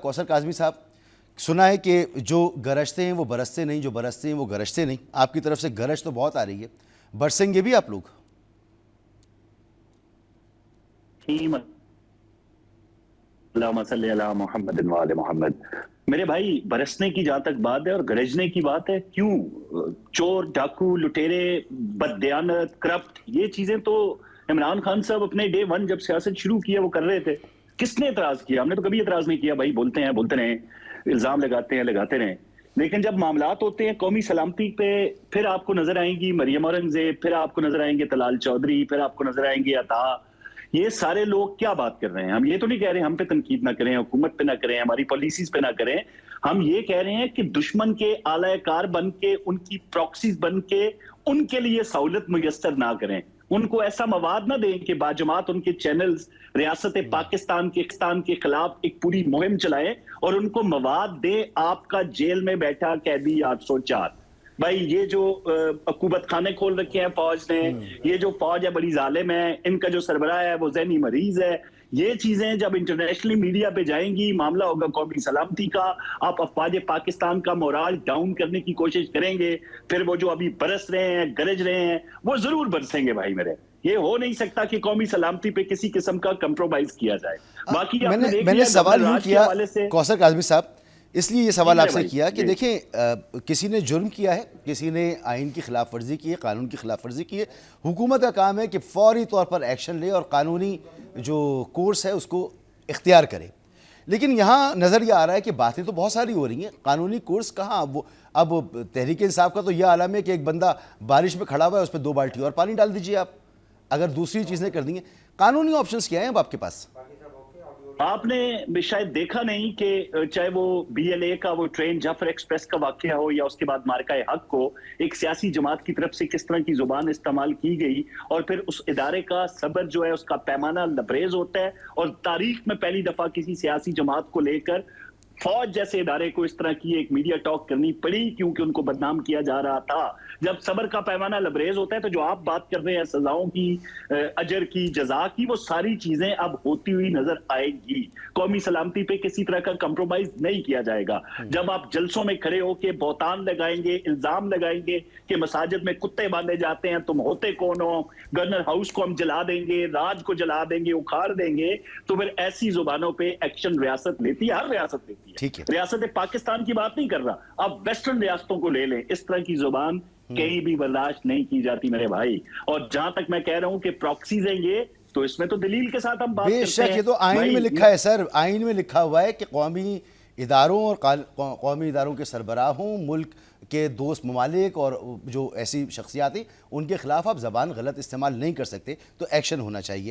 کوثر کاظمی صاحب، سنا ہے کہ جو گرجتے ہیں وہ برستے نہیں، جو برستے ہیں وہ گرجتے نہیں۔ آپ کی طرف سے گرج تو بہت آ رہی ہے، برسیں گے بھی آپ لوگ؟ اللہم صلی علی محمد وآل محمد۔ میرے بھائی، برسنے کی جہاں تک بات ہے اور گرجنے کی بات ہے، کیوں چور، ڈاکو، لٹیرے، بددیانت، کرپٹ، یہ چیزیں تو عمران خان صاحب اپنے ڈے ون جب سیاست شروع کیا وہ کر رہے تھے۔ کس نے اعتراض کیا؟ ہم نے تو کبھی اعتراض نہیں کیا بھائی، بولتے ہیں بولتے رہیں، الزام لگاتے ہیں لگاتے رہیں، لیکن جب معاملات ہوتے ہیں قومی سلامتی پہ، پھر آپ کو نظر آئیں گی مریم اورنگزیب، پھر آپ کو نظر آئیں گے طلال چودھری، پھر آپ کو نظر آئیں گے عطا۔ یہ سارے لوگ کیا بات کر رہے ہیں؟ ہم یہ تو نہیں کہہ رہے ہم پہ تنقید نہ کریں، حکومت پہ نہ کریں، ہماری پالیسیز پہ نہ کریں، ہم یہ کہہ رہے ہیں کہ دشمن کے اعلی کار بن کے، ان کی پراکسیز بن کے، ان کے لیے سہولت میسر نہ کریں، ان کو ایسا مواد نہ دیں کہ باجماعت ان کے چینلز ریاست پاکستان کے خلاف ایک پوری مہم چلائیں اور ان کو مواد دیں آپ کا جیل میں بیٹھا قیدی 804۔ بھائی یہ جو عقوبت خانے کھول رکھے ہیں فوج نے، یہ جو فوج ہے بڑی ظالم ہے، ان کا جو سربراہ ہے وہ ذہنی مریض ہے، یہ چیزیں جب انٹرنیشنلی میڈیا پہ جائیں گی، معاملہ ہوگا قومی سلامتی کا، آپ افواج پاکستان کا مورال ڈاؤن کرنے کی کوشش کریں گے، پھر وہ جو ابھی برس رہے ہیں، گرج رہے ہیں، وہ ضرور برسیں گے بھائی میرے۔ یہ ہو نہیں سکتا کہ قومی سلامتی پہ کسی قسم کا کمپرومائز کیا جائے۔ باقی آپ نے دیکھ میں نے لیا سوال گورنر یوں راج کے کیا حوالے سے، کوثر کاظمی صاحب، اس لیے یہ جی سوال آپ میرے سے بھائی، کیا کہ جی دیکھیں کسی نے جرم کیا ہے، کسی نے آئین کی خلاف ورزی کی ہے، قانون کی خلاف ورزی کی ہے، حکومت کا کام ہے کہ فوری طور پر ایکشن لے اور قانونی جو کورس ہے اس کو اختیار کرے۔ لیکن یہاں نظر یہ آ رہا ہے کہ باتیں تو بہت ساری ہو رہی ہیں، قانونی کورس کہاں؟ اب تحریک انصاف کا تو یہ عالم ہے کہ ایک بندہ بارش میں کھڑا ہوا ہے، اس پہ 2 بالٹی اور پانی ڈال دیجئے آپ، اگر دوسری چیزیں کر دیں گے۔ قانونی آپشنز کیا ہیں اب آپ کے پاس؟ آپ نے شاید دیکھا نہیں کہ چاہے وہ بی ایل اے کا وہ ٹرین جعفر ایکسپریس کا واقعہ ہو یا اس کے بعد مارکہ حق کو، ایک سیاسی جماعت کی طرف سے کس طرح کی زبان استعمال کی گئی، اور پھر اس ادارے کا صبر جو ہے اس کا پیمانہ لبریز ہوتا ہے، اور تاریخ میں پہلی دفعہ کسی سیاسی جماعت کو لے کر فوج جیسے ادارے کو اس طرح کی ایک میڈیا ٹاک کرنی پڑی کیونکہ ان کو بدنام کیا جا رہا تھا۔ جب صبر کا پیمانہ لبریز ہوتا ہے تو جو آپ بات کر رہے ہیں سزاؤں کی، اجر کی، جزا کی، وہ ساری چیزیں اب ہوتی ہوئی نظر آئے گی۔ قومی سلامتی پہ کسی طرح کا کمپرومائز نہیں کیا جائے گا۔ جب آپ جلسوں میں کھڑے ہو کے بہتان لگائیں گے، الزام لگائیں گے کہ مساجد میں کتے باندھے جاتے ہیں، تم ہوتے کون ہو، گورنر ہاؤس کو ہم جلا دیں گے، راج کو جلا دیں گے، اکھاڑ دیں گے، تو پھر ایسی زبانوں پہ ایکشن ریاست لیتی ہے، ہر ریاست لیتی ہے۔ ٹھیک ہے، ریاست پاکستان کی بات نہیں کر رہا، آپ ویسٹرن ریاستوں کو لے لیں، اس طرح کی زبان کہیں بھی برداشت نہیں کی جاتی میرے بھائی۔ اور جہاں تک میں کہہ رہا ہوں کہ پراکسیز ہیں یہ، تو اس میں تو دلیل کے ساتھ ہم بات بے کرتے شک ہیں یہ تو آئین میں بھائی۔ لکھا ہے سر، آئین میں لکھا ہوا ہے کہ قومی اداروں اور قومی اداروں کے سربراہوں، ملک کے دوست ممالک اور جو ایسی شخصیات ہیں ان کے خلاف آپ زبان غلط استعمال نہیں کر سکتے، تو ایکشن ہونا چاہیے۔